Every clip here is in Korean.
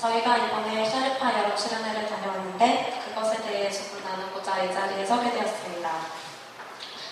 저희가 이번에 샤르파 여름 수련회를 다녀왔는데 그것에 대해 조금 나누고자 이 자리에 서게 되었습니다.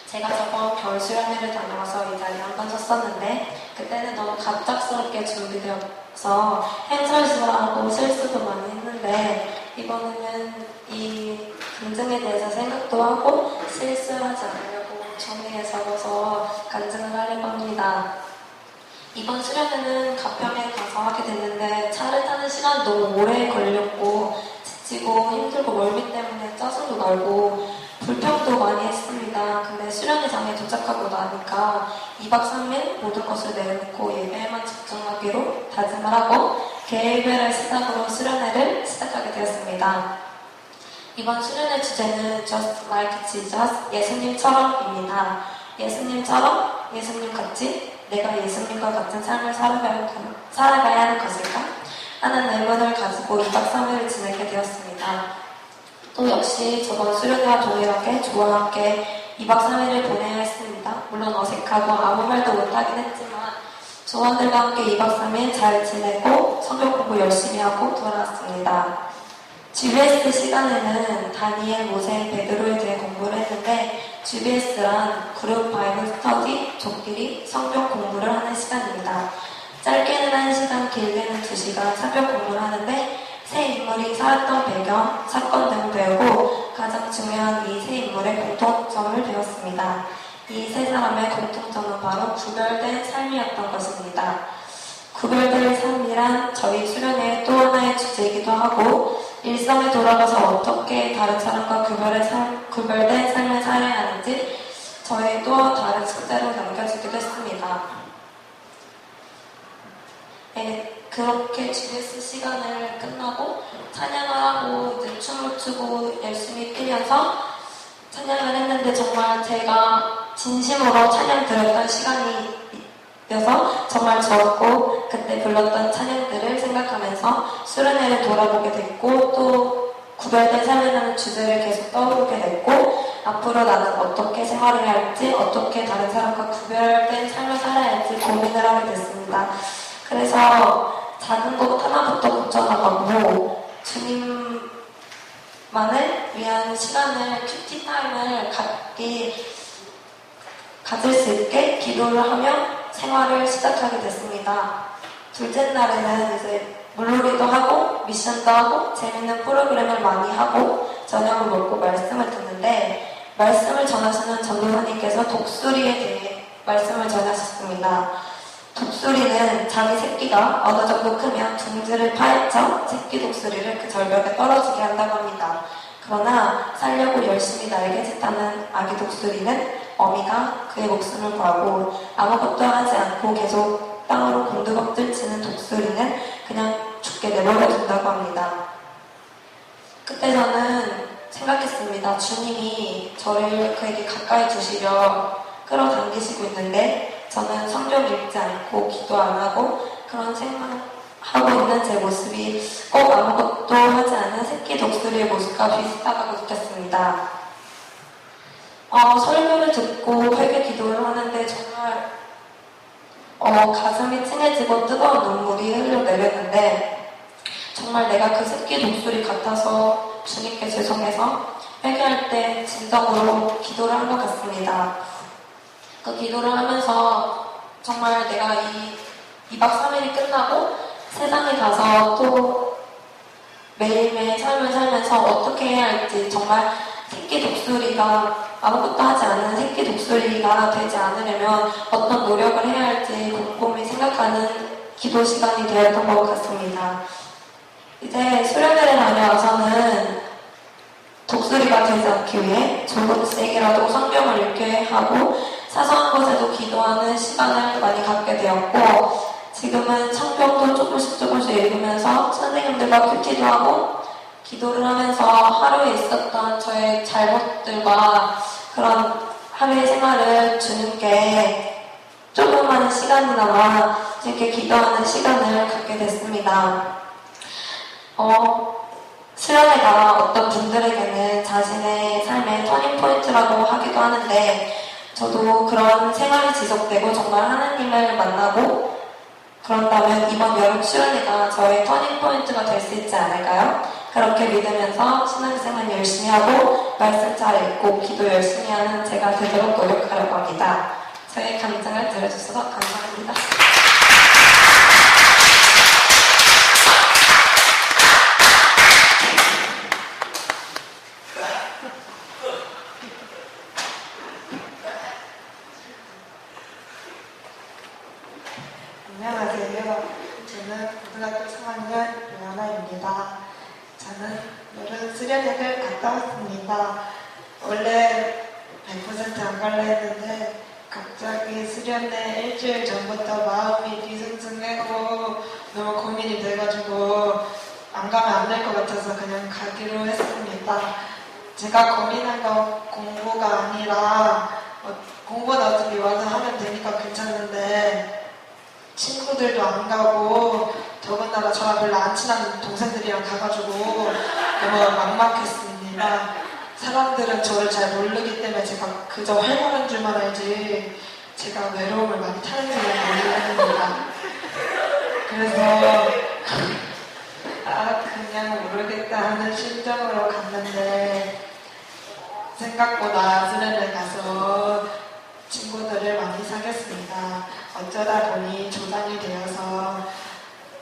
제가 저번 겨울 수련회를 다녀와서 이 자리에 한 번 섰었는데 그때는 너무 갑작스럽게 준비되어서 행설수하고 실수도 많이 했는데 이번에는 이 간증에 대해서 생각도 하고 실수하지 않으려고 종이에 적어서 간증을 하려고 합니다. 이번 수련회는 가평에 가서 하게 됐는데 차를 타는 시간이 너무 오래 걸렸고 지치고 힘들고 멀미 때문에 짜증도 나고 불평도 많이 했습니다. 근데 수련회장에 도착하고 나니까 2박 3일 모든 것을 내려놓고 예배에만 집중하기로 다짐을 하고 개예배를 시작으로 수련회를 시작하게 되었습니다. 이번 수련회 주제는 Just Like Jesus, 예수님처럼입니다. 예수님처럼, 예수님같이 내가 예수님과 같은 삶을 살아가야 하는 것일까? 하는 의문을 가지고 2박 3일을 지내게 되었습니다. 또 역시 저번 수련회와 동일하게 저와 함께 2박 3일을 보내야 했습니다. 물론 어색하고 아무 말도 못하긴 했지만 조원들과 함께 2박 3일 잘 지내고 성경 공부 열심히 하고 돌아왔습니다. GBS 시간에는 다니엘, 모세, 베드로에 대해 공부를 했는데 GBS란 그룹 바이블 스터디, 족끼리 성경 공부를 하는 시간입니다. 짧게는 1시간, 길게는 2시간 성경 공부를 하는데 세 인물이 살았던 배경, 사건 등을 배우고 가장 중요한 이 세 인물의 공통점을 배웠습니다. 이 세 사람의 공통점은 바로 구별된 삶이었던 것입니다. 구별된 삶이란 저희 수련회의 또 하나의 주제이기도 하고 일상에 돌아가서 어떻게 다른 사람과 구별된 삶을 살아야 하는지 저의 또 다른 숙제로 남겨지기도 했습니다. 네, 그렇게 GBS 시간을 끝나고 찬양을 하고 이제 춤을 추고 열심히 뛰면서 찬양을 했는데 정말 제가 진심으로 찬양 드렸던 시간이 여서 정말 좋았고 그때 불렀던 찬양들을 생각하면서 수련회를 돌아보게 됐고 또 구별된 삶이라는 주제를 계속 떠오르게 됐고 앞으로 나는 어떻게 생활을 해야 할지 어떻게 다른 사람과 구별된 삶을 살아야 할지 고민을 하게 됐습니다. 그래서 작은 것 하나부터 고쳐나가고 주님만을 위한 시간을 큐티 타임을 가질 수 있게 기도를 하며 생활을 시작하게 됐습니다. 둘째 날에는 이제 물놀이도 하고 미션도 하고 재밌는 프로그램을 많이 하고 저녁을 먹고 말씀을 듣는데 말씀을 전하시는 전도사님께서 독수리에 대해 말씀을 전하셨습니다. 독수리는 자기 새끼가 어느 정도 크면 둥지를 파헤쳐 새끼 독수리를 그 절벽에 떨어지게 한다고 합니다. 그러나 살려고 열심히 날개짓하는 아기 독수리는 어미가 그의 목숨을 구하고 아무것도 하지 않고 계속 땅으로 곤두박질 치는 독수리는 그냥 죽게 내버려 둔다고 합니다. 그때 저는 생각했습니다. 주님이 저를 그에게 가까이 두시려 끌어당기시고 있는데 저는 성경 읽지 않고 기도 안 하고 그런 생각하고 있는 제 모습이 꼭 아무것도 하지 않은 새끼 독수리의 모습과 비슷하다고 느꼈습니다. 설교를 듣고 회개 기도를 하는데 정말 가슴이 찡해지고 뜨거운 눈물이 흘러내렸는데 정말 내가 그 새끼 독수리 같아서 주님께 죄송해서 회개할 때 진정으로 기도를 한 것 같습니다. 그 기도를 하면서 정말 내가 이 2박 3일이 끝나고 세상에 가서 또 매일매일 삶을 살면서 어떻게 해야 할지 정말 새끼 독수리가 아무것도 하지 않은 새끼 독수리가 되지 않으려면 어떤 노력을 해야 할지 곰곰이 생각하는 기도 시간이 되었던 것 같습니다. 이제 수련회를 다녀와서는 독수리가 되지 않기 위해 조금씩이라도 성경을 읽게 하고 사소한 것에도 기도하는 시간을 많이 갖게 되었고 지금은 성경도 조금씩 읽으면서 선생님들과 큐티도 하고 기도를 하면서 하루에 있었던 저의 잘못들과 그런 하루의 생활을 주님께 조그만 시간이나마 이렇게 기도하는 시간을 갖게 됐습니다. 수련회가 어떤 분들에게는 자신의 삶의 터닝포인트라고 하기도 하는데 저도 그런 생활이 지속되고 정말 하나님을 만나고 그런다면 이번 여름 수련회가 저의 터닝포인트가 될 수 있지 않을까요? 그렇게 믿으면서 신앙생활 열심히 하고 말씀 잘 읽고 기도 열심히 하는 제가 되도록 노력하려고 합니다. 저의 감정을 들어주셔서 감사합니다. 안녕하세요. 저는 고등학교 3학년 유하나입니다. 저는 여름 수련회를 갔다 왔습니다. 원래 100% 안 갈라 했는데 갑자기 수련회 일주일 전부터 마음이 뒤숭숭하고 너무 고민이 돼가지고 안 가면 안 될 것 같아서 그냥 가기로 했습니다. 제가 고민한 건 공부가 아니라 공부는 어차피 와서 하면 되니까 괜찮은데 친구들도 안 가고 더군다나 저와 별로 안 친한 동생들이랑 가가지고 너무 막막했습니다. 사람들은 저를 잘 모르기 때문에 제가 그저 활발한 줄만 알지 제가 외로움을 많이 타는 줄은 모르겠습니다. 그래서 그냥 모르겠다 하는 심정으로 갔는데 생각보다 수련회 가서 친구들을 많이 사귀었습니다. 어쩌다 보니 조장이 되어서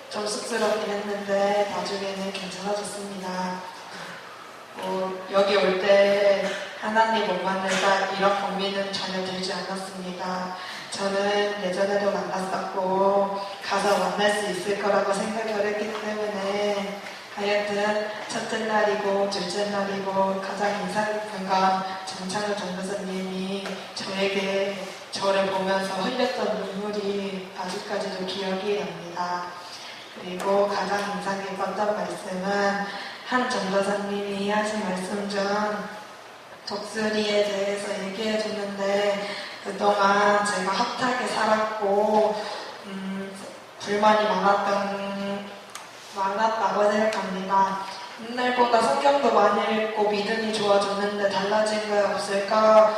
좀 쑥스럽긴 했는데 나중에는 괜찮아졌습니다. 여기 올 때 하나님 못 만날까 이런 고민은 전혀 들지 않았습니다. 저는 예전에도 만났었고 가서 만날 수 있을 거라고 생각을 했기 때문에 하여튼 첫째 날이고 둘째 날이고 가장 인상 깊은 건 정창우 전도사님이 저에게 저를 보면서 흘렸던 눈물이 아직까지도 기억이 납니다. 그리고 가장 인상 깊었던 말씀은 한 전도사님이 하신 말씀 중 독수리에 대해서 얘기해 줬는데 그동안 제가 핫하게 살았고 불만이 많았다고 생각합니다. 옛날보다 성경도 많이 읽고 믿음이 좋아졌는데 달라진 게 없을까?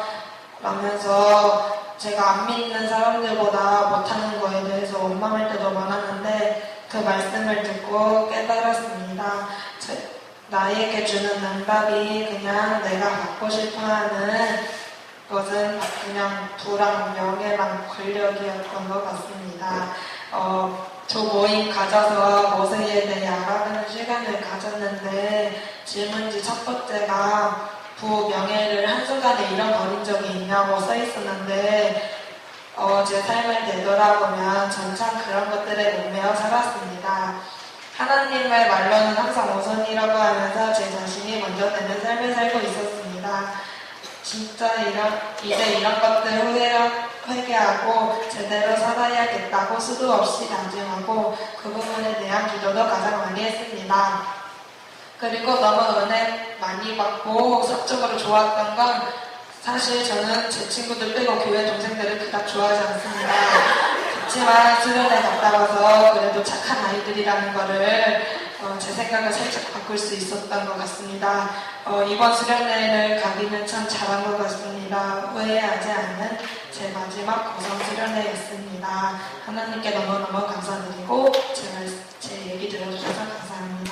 라면서 제가 안 믿는 사람들보다 못하는 거에 대해서 원망할 때도 많았는데 그 말씀을 듣고 깨달았습니다. 나에게 주는 응답이 그냥 내가 받고 싶어하는 것은 그냥 부랑 명예랑 권력이었던 것 같습니다. 저 모임 가져서 모세에 대해 알아가는 시간을 가졌는데 질문지 첫 번째가 부 명예를 한순간에 잃어버린 적이 있냐고 써 있었는데 제 삶을 되돌아보면 전참 그런 것들에 목매어 살았습니다. 하나님의 말로는 항상 우선이라고 하면서 제 자신이 먼저 되는 삶을 살고 있었습니다. 진짜 이제 이런 것들 회개하고 제대로 살아야겠다고 수도 없이 다짐하고 그 부분에 대한 기도도 가장 많이 했습니다. 그리고 너무 은혜 많이 받고 사적으로 좋았던 건 사실 저는 제 친구들 빼고 교회 동생들을 그닥 좋아하지 않습니다. 그렇지만 수련회 갔다 와서 그래도 착한 아이들이라는 거를 제 생각을 살짝 바꿀 수 있었던 것 같습니다. 이번 수련회를 가기는 참 잘한 것 같습니다. 후회하지 않는 제 마지막 고성 수련회였습니다. 하나님께 너무너무 감사드리고 제 얘기 들어주셔서 감사합니다.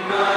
나